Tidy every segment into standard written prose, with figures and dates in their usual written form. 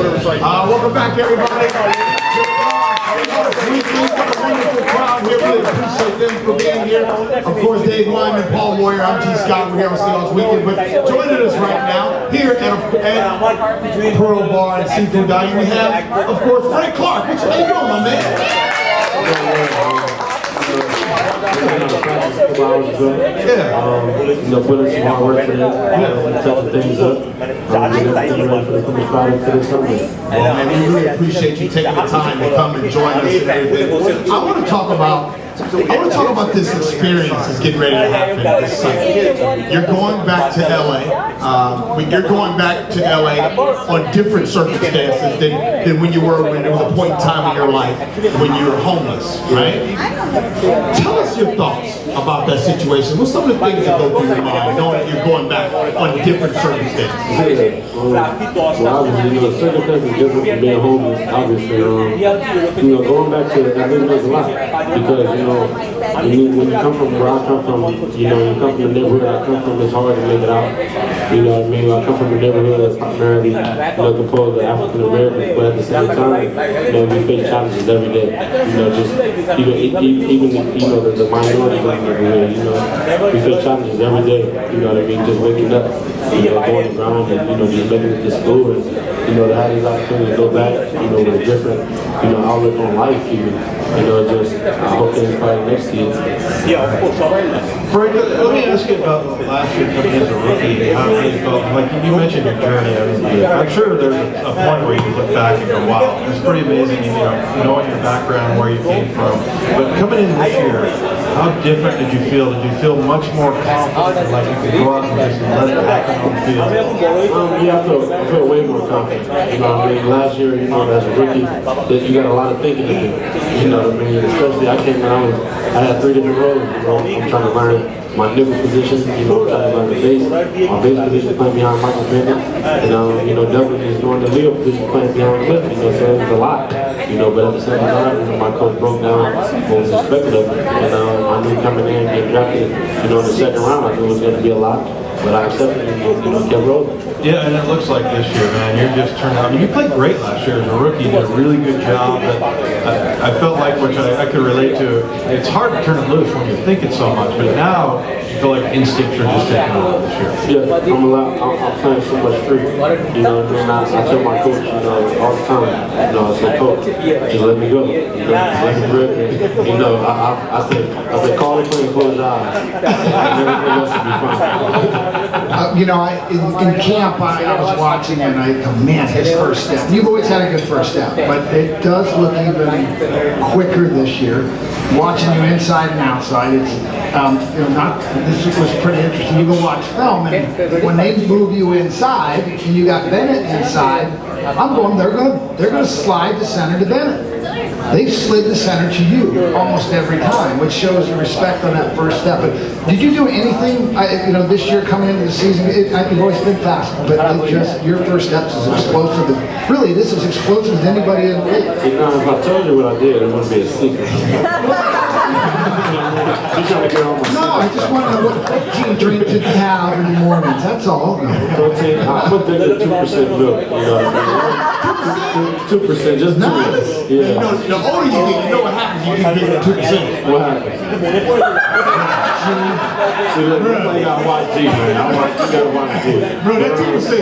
Welcome back, everybody. Wonderful crowd here. We appreciate them for being here. Of course, Dave Wyman, Paul Warrior, I'm G. Scott. We're here on Seahawks Weekend. But joining us right now here at Pearl Bar and Seafood Dining, we have, of course, Frank Clark. What you doing, my man? Putting some hard work today, touching things up, getting everything ready for the finished product for this summer. Man, we really appreciate you taking the time to come and join us and everything. I want to talk about this experience that's getting ready to happen this summer. You're going back to LA. You're going back to LA on different circumstances than when you were when there was a point in time in your life when you were homeless, right? Tell us your thoughts about that situation. What's some of the things that go through your mind knowing that you're going back on different circumstances? Well, obviously, the circumstances different from being homeless. Obviously, going back to LA means a lot because when you come from where I come from, you come from the neighborhood I come from, it's hard to make it out. You know what I mean? I come from a neighborhood that's primarily composed of African Americans, but at the same time, we face challenges every day. Even the minorities of the neighborhood, we face challenges every day. You know what I mean? Just waking up, going to ground, and just making it to school, and to have these opportunities to go back, with a different, outlook on life, even. I hope they inspire next year. Frank, let me ask you about last year coming as a rookie. How you felt? Like you mentioned your journey. I'm sure there's a point where you can look back and go, "Wow, it's pretty amazing." Knowing your background, where you came from. But coming in this year, how different did you feel? Did you feel much more confident, like you could go out and just let it happen on the field? I feel way more confident. Last year, as a rookie, that you got a lot of thinking to do. Especially I came when I had 3 different roles. I'm trying to learn my nickel position, I'm trying to learn the base. My base position playing behind Michael Bennett. And definitely just knowing the Leo position playing behind Cliff, so it was a lot. But at the same time, my coach broke down what was expected of me. And I knew coming in and getting drafted, in the second round, I knew it was going to be a lot. But I accepted it and kept rolling. Yeah, and it looks like this year, man, you're just turning out. You played great last year as a rookie. You did a really good job. I felt like, which I could relate to, it's hard to turn it loose when you're thinking so much, but now you feel like instincts are just taking over this year. Yeah, I'm playing so much free. And I tell my coach, all the time, I say, "Coach, just let me go. Just let me rip." And, I said, call the play and close your eyes. And everything else will be fine. In camp, I was watching and I go, man, his first step. You've always had a good first step, but it does look even quicker this year. Watching you inside and outside, it's this was pretty interesting. You go watch film, and when they move you inside and you got Bennett inside, I'm going, they're going to slide the center to Bennett. They've slid the center to you almost every time, which shows the respect on that first step. But did you do anything, this year coming into the season? You've always been fast, but your first steps is explosive. Really, this is explosive as anybody in the league. If I told you what I did, it wouldn't be a secret. No, I just want to know what protein drink did you have in the mornings. That's all. Protein, I'm a bigger 2% milk. 2%, just nice. Yeah. The older you get, what happens. You can get 2%. What happens? See, you gotta watch G, man. You gotta watch G. Bro, that 2%.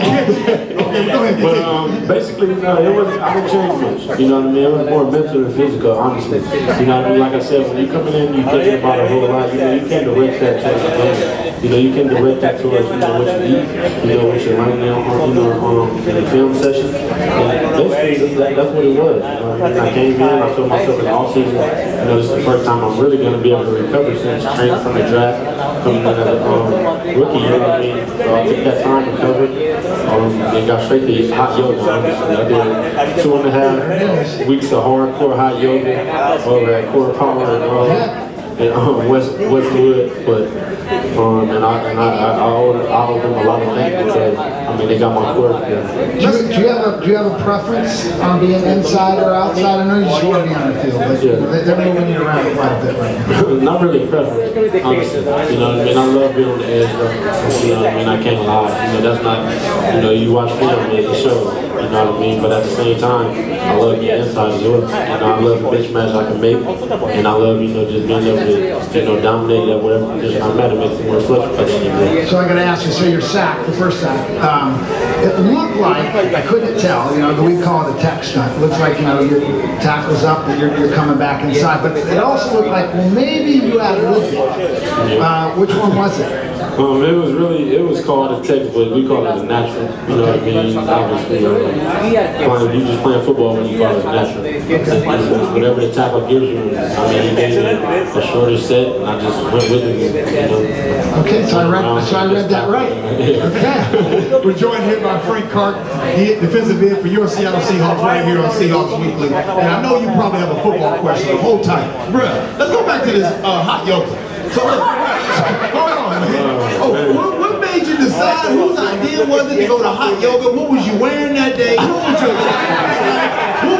Okay, go ahead. But basically, it wasn't. I didn't change much. You know what I mean? It was more mental and physical, honestly. You know what I mean? Like I said, when you coming in, you thinking about a whole lot. You can't direct that towards the game. You can direct that towards what you eat. What you're learning in the film session. And basically, that's what it was. I came in, I told myself in the off season, this is the first time I'm really going to be able to recover since training from the draft, coming in as a rookie year. I took that time to recover, and got straight to hot yoga. I did 2.5 weeks of hardcore hot yoga over at Core Power and Westwood, but And I owe them a lot of thanks because, I mean, they got my quarterback. Do you have a preference on being inside or outside? I know you just want to be on the field, but they're moving you around quite a bit right now. Not really a preference, honestly. You know what I mean? I love being on the edge, though. You know what I mean? I can't lie. You know, that's not, you know, you watch film and it shows. You know what I mean? But at the same time, I love being inside as well. You know, I love the bitch match I can make. And I love, you know, just being able to, you know, dominate at whatever position I'm at. It makes it more flexible at the end of the day. So I got to ask you, so your sack, the first sack, it looked like, I couldn't tell, you know, we call it a tech stunt. It looks like, you know, your tackle's up and you're coming back inside. But it also looked like, well, maybe you had a look at it. Which one was it? It was called a tech, but we call it a natural. You know what I mean? Obviously, you just playing football when you call it natural. It's whatever the tackle gives you. I mean, he gave me a shorter set, and I just went with it. You know? Okay, so I read that right. Okay. We're joined here by Frank Clark, defensive end for your Seattle Seahawks, right here on Seahawks Weekly. And I know you probably have a football question, but hold tight. Bruh, let's go back to this hot yoga. So, hold on, man. What made you decide? Whose idea was it to go to hot yoga? What was you wearing that day? What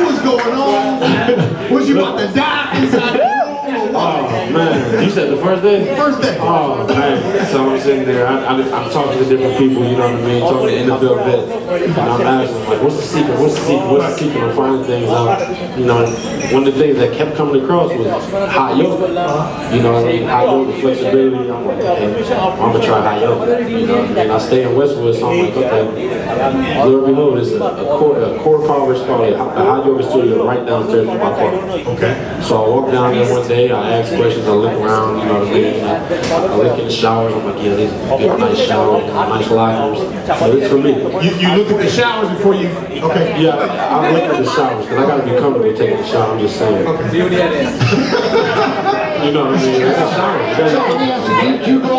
was going on? Was you about to die inside the room? Oh man, you said the first day? First day. Oh man, so I'm sitting there, I'm talking to different people, you know what I mean, talking to NFL vets, and I'm asking them, like, what's the secret, what's the secret, what's the secret? I'm finding things out, you know, one of the things that kept coming across was hot yoga, you know what I mean, hot yoga, flexibility. I'm like, okay, I'm gonna try hot yoga, you know what I mean. I stay in Westwood, so I'm like, okay, lo and behold, it's a core power spot, a hot yoga studio right downstairs from my car. Okay. So I walk down there one day, I ask questions, I look around, you know what I mean, I look in the showers, I'm like, yeah, these are nice showers, nice lockers, but it's for me. You look at the showers before you, okay. Yeah, I look at the showers, because I got to be comfortable taking the shower, I'm just saying. You know what I mean, it's a shower. So let me ask you, do you go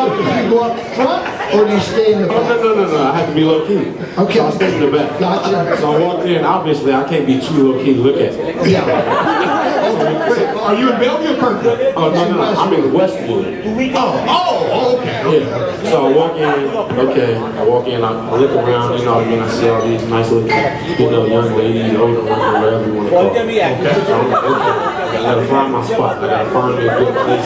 up front or do you stay in the back? No, I have to be low key. Okay. So I stay in the back. Gotcha. So I walked in, obviously I can't be too low key to look at. Yeah. Are you in Bellevue or Kirkland? Oh, no, I'm in Westwood. Okay. Yeah. So I walk in, I look around, you know what I mean, I see all these nice looking, you know, young ladies, older women, whatever you want to call it. Okay. So I'm like, okay. I gotta find my spot. I gotta find me a good place.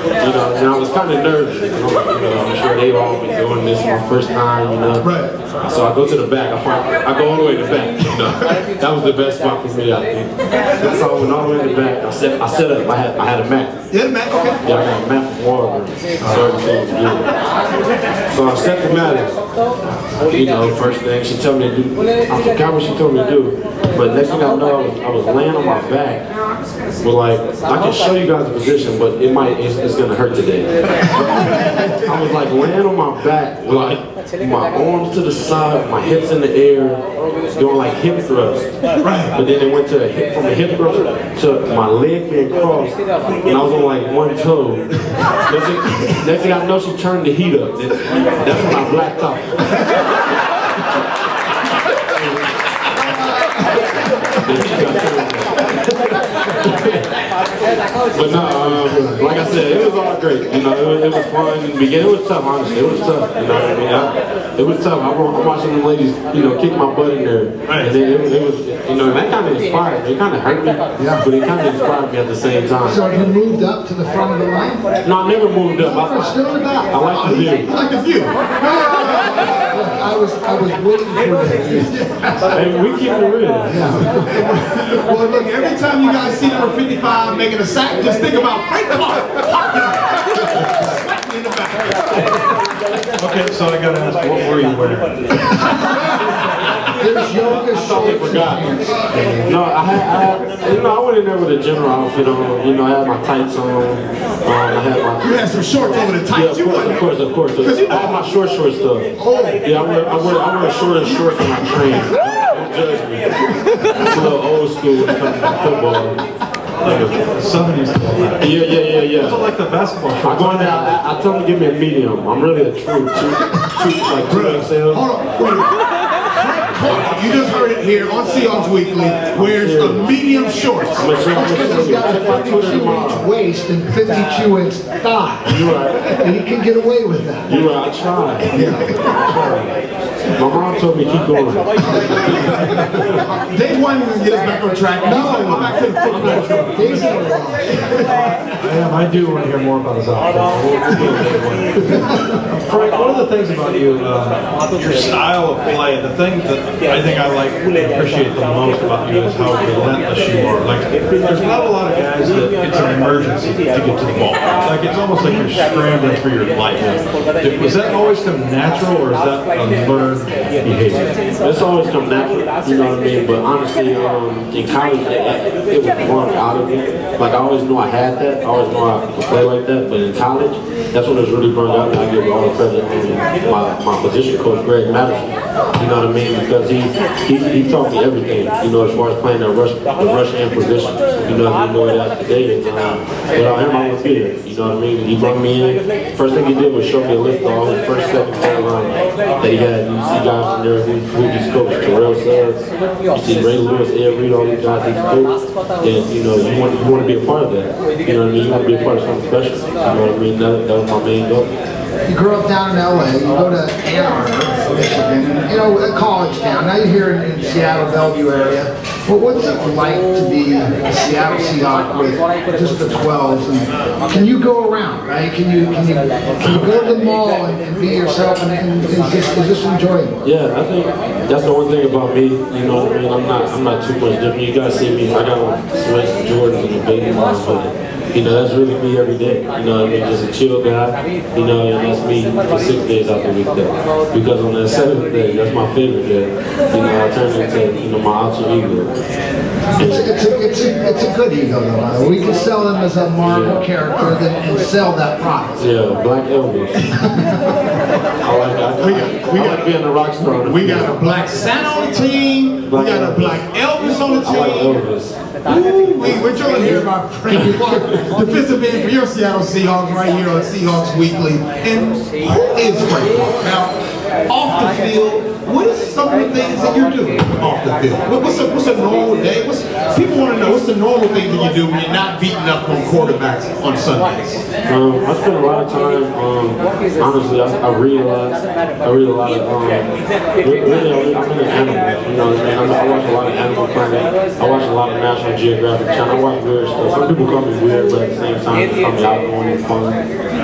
You know, and I was kind of nervous. You know, I'm sure they've all been doing this my first time. You know, Right. So I go to the back. I go all the way to the back. You know, that was the best spot for me, I think. So I went all the way to the back. I set up. I had a mat. Yeah, man. Okay. Yeah, I got a mat from Walgreens. So everything was good. So I set the mat up. You know, first thing she told me to do. I forgot what she told me to do. But next thing I know, I was laying on my back. But like, I can show you guys the position, but it's gonna hurt today. I was like laying on my back with like my arms to the side, my hips in the air, doing like hip thrusts. But then it went to from a hip thrust to my leg being crossed, and I was on like one toe. Next thing I know, she turned the heat up. That's when I blacked out. But no, like I said, it was all great. You know, it was fun in the beginning. It was tough, honestly. It was tough. You know what I mean? It was tough. I'm watching the ladies, you know, kick my butt in there. And then it was, you know, that kind of inspired me. It kind of hurt me, but it kind of inspired me at the same time. So you moved up to the front of the line? No, I never moved up. Still in the back. I like the view. I like the view. I was waiting for that. Hey, we keep it real. Well, look, every time you guys see number 55 making a sack, just think about Frank Clark. Smack me in the back. Okay, so I gotta ask, what were you wearing? There's yoga shorts. Forgot. No, I went in there with a general outfit on. You know, I had my tights on. I had my. You had some shorts over the tights. Yeah, of course. I had my short shorts though. Yeah, I wear shorter shorts when I train. Don't judge me. It's a little old school when it comes to football. Some used to wear that. Yeah. I like the basketball shorts. I go in there. I tell them to give me a medium. I'm really a true like 2XL. Hold on, wait. Frank Clark, you just heard it here on Seahawks Weekly, wears a medium shorts. That's because he's got a 52-inch waist and 52-inch thigh. You're right. And he can get away with that. You're right. I tried. I tried. My mom told me keep going. Dave Wyman will get us back on track. No, we're back to the football. Dave's at a loss. I do want to hear more about his offense. Frank, one of the things about you, your style of play, the thing that I think I like and appreciate the most about you is how relentless you are. Like, there's not a lot of guys that it's an emergency to get to the ball. Like, it's almost like you're scrambling for your life. Was that always come natural, or is that a learned behavior? It's always come natural, you know what I mean? But honestly, in college, it was born out of me. Like, I always knew I had that. I always knew I could play like that. But in college, that's when it was really burned out. And I give all the credit to my position coach, Greg Madison. You know what I mean? Because he taught me everything, you know, as far as playing the rush and position. You know, if you know that today. Without him, I wouldn't be here. You know what I mean? He brought me in. First thing he did was show me a list of all his first, second, third round that he had. You see guys from there who just coached, Terrell Suggs, you see Ray Lewis, Ed Reed, all these guys he's coached. And, you know, you want to be a part of that. You know what I mean? You want to be a part of something special. You know what I mean? That was my main goal. You grew up down in LA, you go to Ann Arbor, Michigan, you know, a college town. Now you're here in Seattle, Bellevue area. Well, what's it like to be a Seattle Seahawk with just the 12s? And can you go around, right? Can you go to the mall and be yourself and just enjoy it? Yeah, I think that's the one thing about me. You know what I mean? I'm not too much different. You guys see me, I got on sweats and Jordans and the baby ones, but you know, that's really me every day. You know what I mean? Just a chill guy. You know, and that's me for 6 days out the week though. Because on that 7th day, that's my favorite day. You know, I turn into, you know, my alter ego. It's a good ego though. We can sell them as a Marvel character and sell that product. Yeah, Black Elvis. I like being a rock star. We got a black Santa on the team. We got a black Elvis on the team. I like Elvis. Ooh, we're joined here by Frank Clark, defensive end for your Seattle Seahawks, right here on Seahawks Weekly. And who is Frank Clark? Now, off the field, what is some of the things that you're doing off the field? What's a normal day? People want to know what's the normal things that you do when you're not beating up on quarterbacks on Sundays. I spend a lot of time. Honestly, I read a lot. I read a lot of. Really, I'm into animals. You know what I mean? I watch a lot of Animal Planet. I watch a lot of National Geographic Channel. I watch weird stuff. Some people call me weird, but at the same time, they call me outgoing and fun.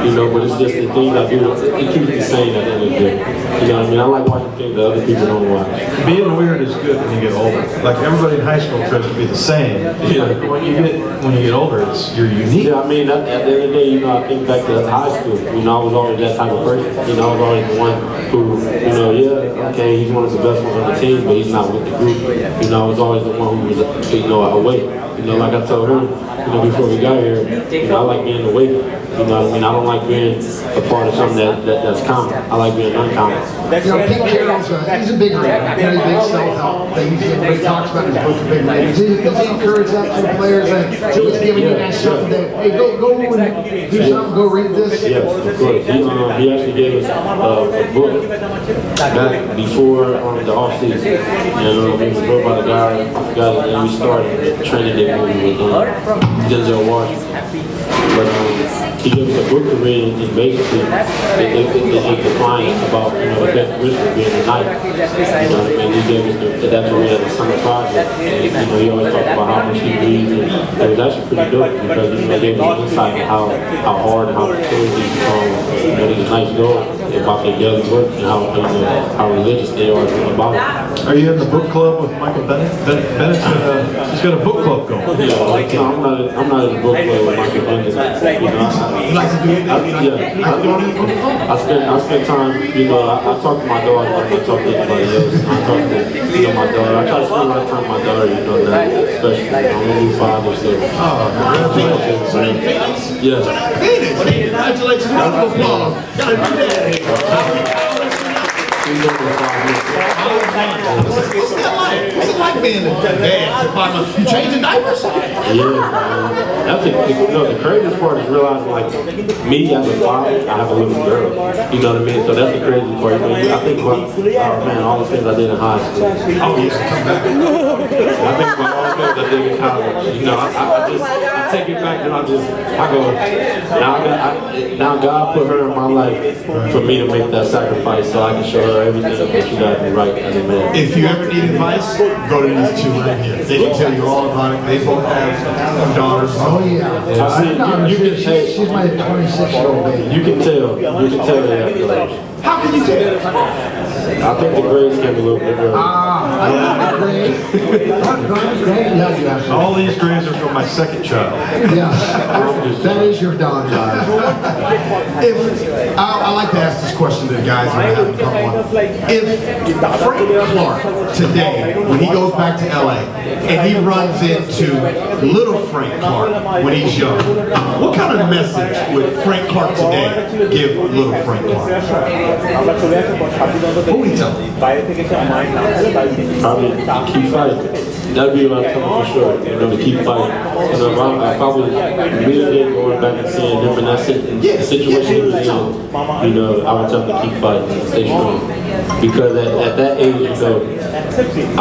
You know, but it's just the things I do. It keeps me sane at the end of the day. You know what I mean? I like watching things that other people don't watch. Being weird is good when you get older. Like, everybody in high school tries to be the same. Yeah. Like, when you get older, you're unique. Yeah, I mean, at the end of the day, you know, I think back to high school. You know, I was always that type of person. You know, I was always the one who, you know, yeah, okay, he's one of the best ones on the team, but he's not with the group. You know, I was always the one who was, you know, away. You know, like I told him, you know, before we got here, you know, I like being away. You know what I mean? I don't like being a part of something that's common. I like being uncommon. You know, Pete Carroll's he's a big reader. You know, he big self-help things. He talks about his book, Big Readers. Does he encourage that to the players? So he's giving you guys something that, hey, go and do something, go read this? Yes, of course. He actually gave us a book back before the off-season. And it was wrote by the guy, I forgot his name, we started training day movie with Denzel Washington. But he gave us a book to read, and basically it defined about, you know, the characteristic of being a knight. You know what I mean? He gave us that to read as a summer project. And, you know, he always talked about how much he reads, and it was actually pretty dope because, you know, it gave us an insight on how hard and how mature these knights go about their daily work and how religious they are about it. Are you in the book club with Michael Bennett? Bennett's he's got a book club going. Yeah, like, no, I'm not in the book club with Michael Bennett. You know, I spend time, you know, I talk to my daughter like I talk to anybody else. I talk to, you know, my daughter. I try to spend a lot of time with my daughter, you know, now, especially, I'm a new father, so. Congratulations. Yeah. Congratulations. Round of applause. Got a new day. He's doing it 5 years. What's that like? What's it like being a dad for 5 months? You changing diapers? Yeah, that's the craziest part is realizing like me as a father, I have a little girl. You know what I mean? So that's the crazy part. I think about, oh man, all the things I did in high school. Oh yeah, come back. I think about all the things I did in college. You know, I take it back and I go, now God put her in my life for me to make that sacrifice so I can show her everything that you gotta do right as a man. If you ever need advice, go to these two right here. They can tell you all about it. They both have daughters. Oh yeah. I see, She's my 26-year-old baby. you can tell they have grades. How can you tell? I think the grades came a little bit early. I love the grade. Yeah, you have to. All these grades are from my second child. Yes, that is your daughter. If I like to ask this question to the guys when I have them come on. If Frank Clark today, when he goes back to LA and he runs into little Frank Clark when he's young, what kind of message would Frank Clark today give little Frank Clark? What would he tell him? Probably to keep fighting. That'd be what I'm telling for sure. You know, to keep fighting. You know, if I was immediately going back and seeing him in that situation he was in, you know, I would tell him to keep fighting and stay strong. Because at that age, you know,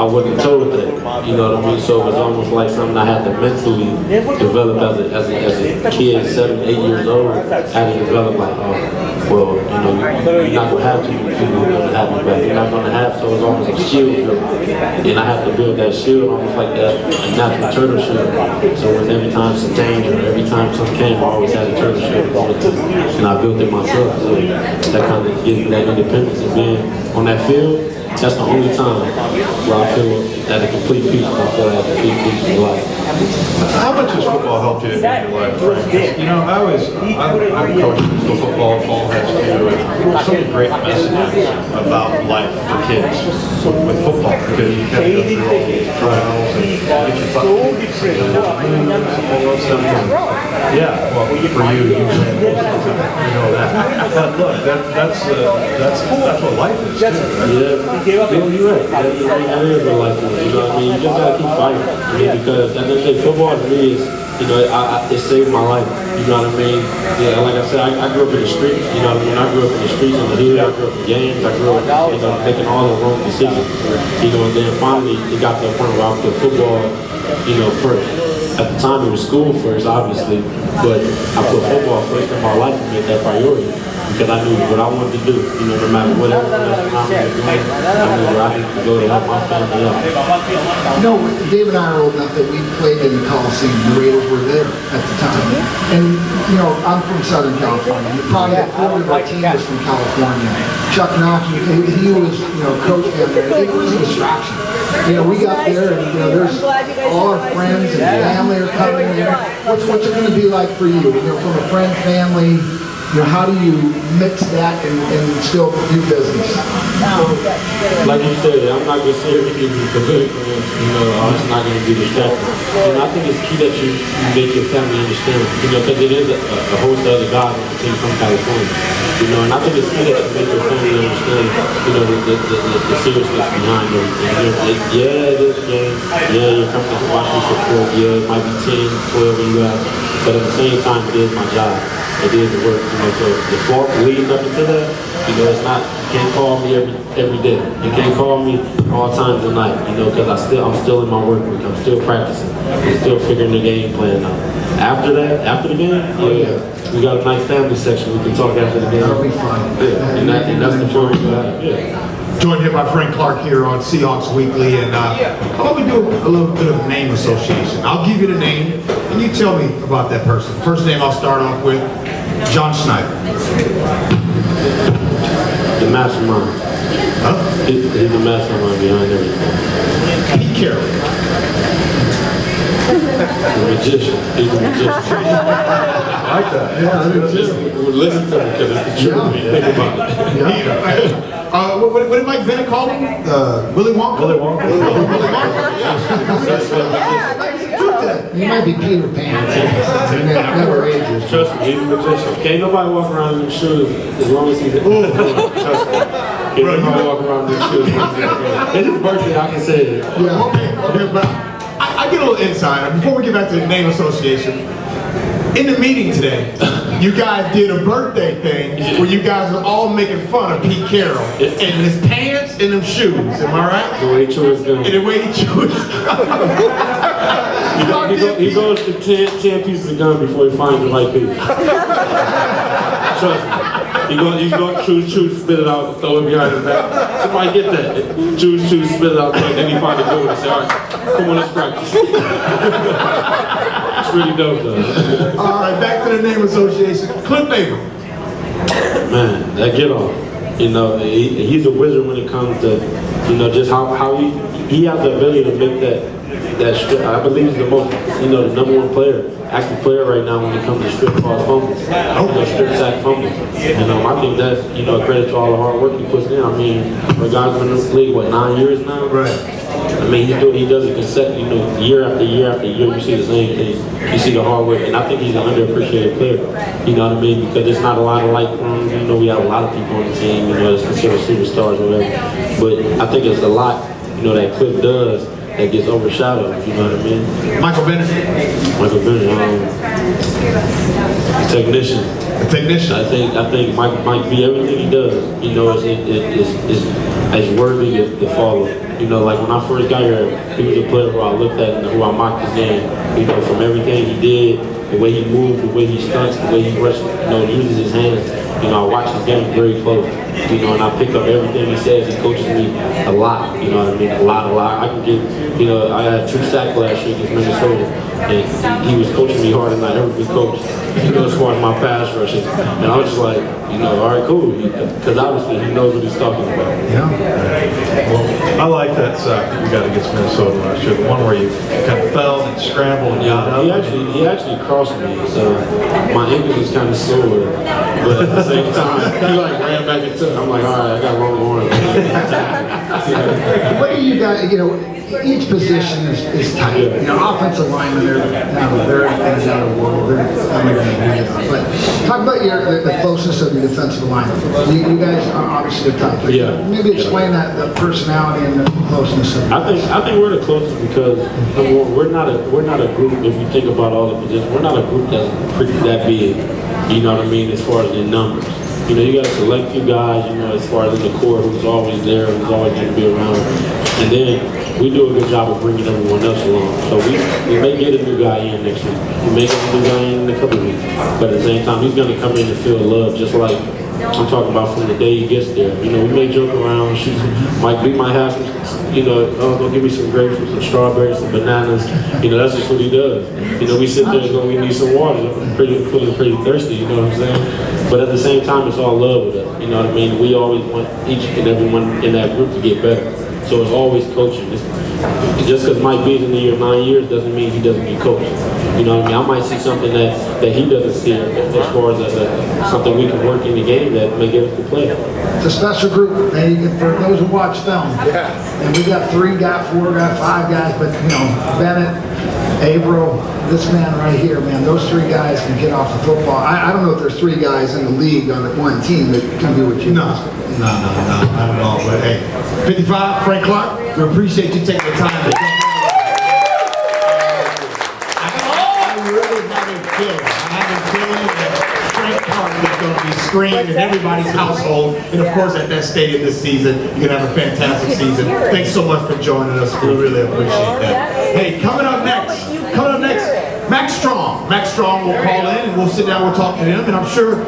I wasn't told that. You know what I mean? So it was almost like something I had to mentally develop as a kid, 7, 8 years old. I had to develop like, well, you know, you're not going to have too many people who are going to have you back. You're not going to have, so it's almost a shield. And I have to build that shield almost like that, a natural turtle shield. So when every time some danger, every time something came, I always had a turtle shield. And I built it myself. So that kind of gives me that independence. And being on that field, that's the only time where I feel at a complete peace. I feel at a complete peace in life. How much has football helped you in your life, Frank? You know, I'm coaching physical football. Paul has too. And so many great messages about life for kids with football because you kind of go through all these trials and get your butt kicked and all that stuff. Yeah, well, for you know that. But look, that's what life is too. Right? Yeah, you're right. That is what life is. You know what I mean? You just gotta keep fighting. I mean, because at the end of the day, football to me is, you know, it saved my life. You know what I mean? Yeah, like I said, I grew up in the streets. You know what I mean? I grew up in the streets in the hood. I grew up in gangs. I grew up, you know, making all the wrong decisions. You know, and then finally it got to the point where I put football, you know, first. At the time it was school first, obviously, but I put football first in my life and made that priority. Because I knew what I wanted to do, you know, no matter what everyone else around me was doing, I knew where I needed to go to help my family out. You know, Dave and I are old enough that we played in the Coliseum. The Raiders were there at the time. And, you know, I'm from Southern California. Probably a quarter of our team was from California. Chuck Nocky, he was, you know, coach down there. It was a distraction. You know, we got there and, you know, there's all our friends and family are coming in. What's it going to be like for you? You know, from a friend, family, you know, how do you mix that and still do business? Like you said, I'm not going to say everything is political, you know, I'm just not going to be distracted. And I think it's key that you make your family understand, you know, because it is a host of other guys on the team from California, you know, and I think it's key that you make your family understand, you know, the seriousness behind everything. Yeah, it is a game. Yeah, you're coming to watch me support. Yeah, it might be 10, 12 of you guys, but at the same time, it is my job. It is the work, you know, so the fault leading up into that, you know, it's not, you can't call me every day. You can't call me all times of night, you know, because I'm still in my work week. I'm still practicing. I'm still figuring the game plan out. After that, after the game, yeah, we got a nice family section. We can talk after the game. That'll be fun. Yeah, and that's the fun we have. Yeah. Joined here by Frank Clark here on Seahawks Weekly, and how about we do a little bit of name association? I'll give you the name, and you tell me about that person. First name I'll start off with, John Schneider. The mastermind. Huh? He's the mastermind behind everything. Pete Carroll. The magician. He's the magician. I like that. Yeah, listen to him because it's the truth. Think about it. Yeah. What did Mike Bennett call him? Willy Wonka? Willy Wonka. Willy Wonka? You might be Peter Pan. It never ages. Trust me, he's a magician. Can't nobody walk around in them shoes as long as he's trust me. He don't walk around with shoes. It's his birthday, I can say it. Yeah. Okay, but I get a little insight. Before we get back to the name association, in the meeting today, you guys did a birthday thing where you guys were all making fun of Pete Carroll and his pants and them shoes. Am I right? The way he chews his gum. And the way he chews. He goes to 10 pieces of gum before he finds the right piece. Trust me. He goes chew, spit it out, throw it behind his back. Somebody get that. Chew, spit it out, and then he finds the good and say, all right, come on, let's practice. It's really dope, though. All right, back to the name association. Cliff Favor. Man, that get off. You know, he's a wizard when it comes to, you know, just how he has the ability to make that strip. I believe he's the most, you know, the number one player, active player right now when it comes to strip ball fumbles, you know, strip sack fumbles. And I think that's, you know, a credit to all the hard work he puts in. I mean, the guy's been in this league, what, 9 years now? Right. I mean, he does it consecutively, you know, year after year after year. You see the same thing. You see the hard work, and I think he's an underappreciated player. You know what I mean? Because there's not a lot of like, you know, we have a lot of people on the team, you know, that's considered superstars or whatever. But I think it's a lot, you know, that Cliff does that gets overshadowed. You know what I mean? Michael Bennett. Technician. A technician. I think Mike be everything he does. You know, it's worthy to follow. You know, like when I first got here, he was a player who I looked at and who I mocked his game. You know, from everything he did, the way he moved, the way he stunts, the way he rushes, you know, uses his hands. You know, I watch his game very close. You know, and I pick up everything he says. He coaches me a lot. You know what I mean? A lot. I can get, you know, I had 2 sacks last year against Minnesota, and he was coaching me harder than I ever been coached. You know, as far as my pass rushes, and I was just like, you know, all right, cool, because obviously he knows what he's talking about. Yeah. Well, I like that sack that you got against Minnesota last year. The one where you kind of fell and scrambled and got up. He actually crossed me, so my ankle was kind of sore, but at the same time, he like ran back into it. I'm like, all right, I got long arms. What do you guys, you know, each position is tight. You know, offensive linemen, they're things out of the world. They're not going to do that. But talk about the closeness of the defensive linemen. You guys are obviously the top. Yeah. Maybe explain that, the personality and the closeness of I think we're the closest because we're not a group. If you think about all the positions, we're not a group that's that big. You know what I mean? As far as in numbers. You know, you got to select few guys, you know, as far as in the core who's always there, who's always going to be around. And then we do a good job of bringing everyone else along. So we may get a new guy in next week. We may get a new guy in a couple of weeks. But at the same time, he's going to come in and feel love just like I'm talking about from the day he gets there. You know, we may joke around, we might have some, you know, go give me some grapes with some strawberries, some bananas. You know, that's just what he does. You know, we sit there and go, we need some water. I'm feeling pretty thirsty, you know what I'm saying? But at the same time, it's all love with us. You know what I mean? We always want each and everyone in that group to get better. So it's always coaching. Just because Mike B's in the year 9 years doesn't mean he doesn't get coached. You know what I mean? I might see something that he doesn't see as far as something we can work in the game that may get us to play. It's a special group. For those who watch film, and we got 3, got 4, got 5 guys, but you know, Bennett, Averill, this man right here, man, those 3 guys can get off the football. I don't know if there's 3 guys in the league on one team that can do what you do. No, not at all. But hey, 55, Frank Clark, we appreciate you taking the time to come. I really have a feeling that Frank Clark is going to be screamed in everybody's household. And of course, at that stadium this season, you're going to have a fantastic season. Thanks so much for joining us. We really appreciate that. Hey, coming up next, Max Strong. Max Strong will call in and we'll sit down, we'll talk to him, and I'm sure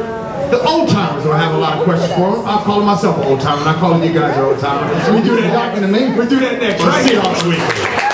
the old timers will have a lot of questions for him. I'll call myself an old timer, and I'm calling you guys an old timer. We do that next. Right here on Seahawks Weekly.